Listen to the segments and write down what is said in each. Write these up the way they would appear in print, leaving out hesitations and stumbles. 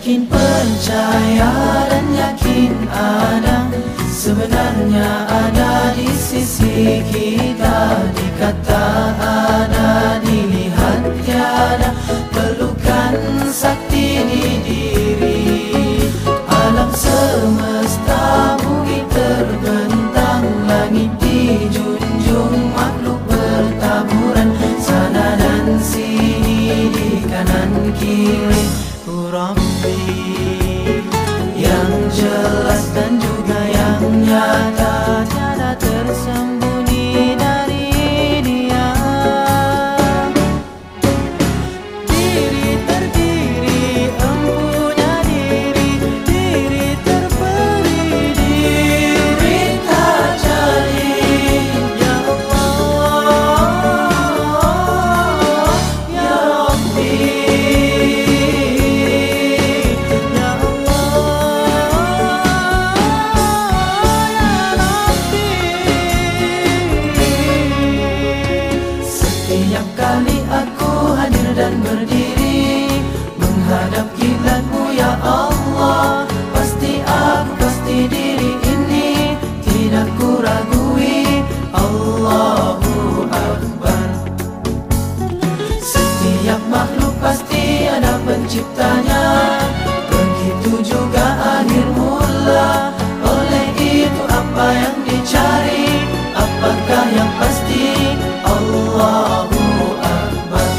Yakin, percaya dan yakin ada, sebenarnya ada di sisi kita. Dikata ada, dilihat tiada, perlukan sakti di diri. Alam semesta, bumi terbentang, langit dijunjung, makhluk bertaburan, sana dan sini, di kanan kiri. Rabbi, yang jelas dan juga yang nyata, tiada tersembunyi dari Dia. Diri terdiri, empunya diri, diri terperi, diri tak jadi. Ya Allah, Ya Rabbi, setiap kali aku hadir dan berdiri menghadap kiblat-Mu ya Allah, pasti aku, pasti diri ini tidak ku ragui. Allahu Akbar. Setiap makhluk pasti ada penciptanya, begitu juga akhir mula. Oleh itu apa yang dicari, apakah yang pasti? Allahu Akbar.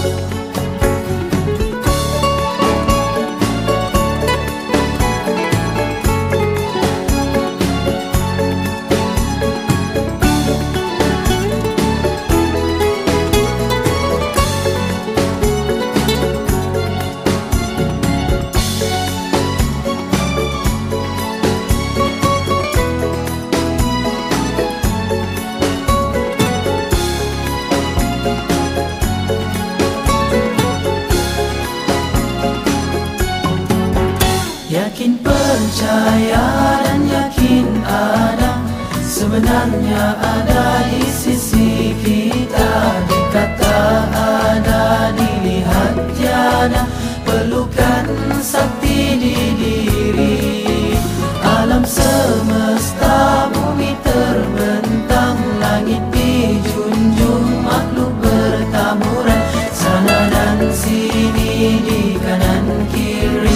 Yakin, percaya dan yakin ada, sebenarnya ada di sisi kita. Dikata ada, dilihat tiada, perlukan sakti di diri. Alam semesta, bumi terbentang, langit dijunjung, makhluk bertaburan, sana dan sini, di kanan kiri.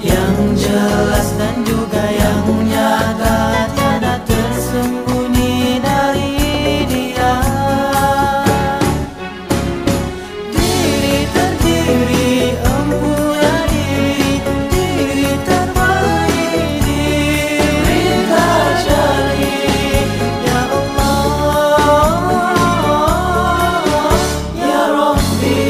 Yang jelas dan juga yang nyata, tiada tersembunyi dari Dia. Diri terdiri, empunya diri, diri terberi, diri tak jadi. Ya Allah, Ya Rabbi,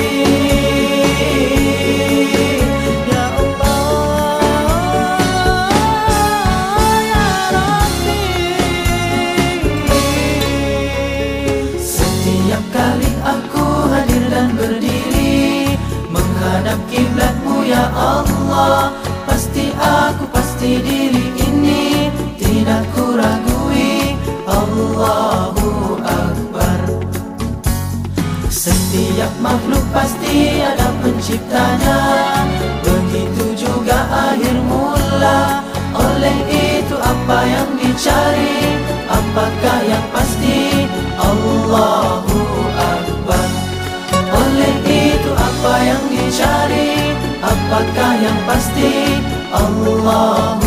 setiap kali aku hadir dan berdiri menghadap kiblat-Mu ya Allah, pasti aku, pasti diri ini tidak ku ragui. Allahu Akbar. Setiap makhluk pasti ada penciptanya, begitu juga akhir mula. Oleh itu apa yang dicari, apakah yang pasti? Allahu Akbar. Oleh itu apa yang dicari, apakah yang pasti? Allahu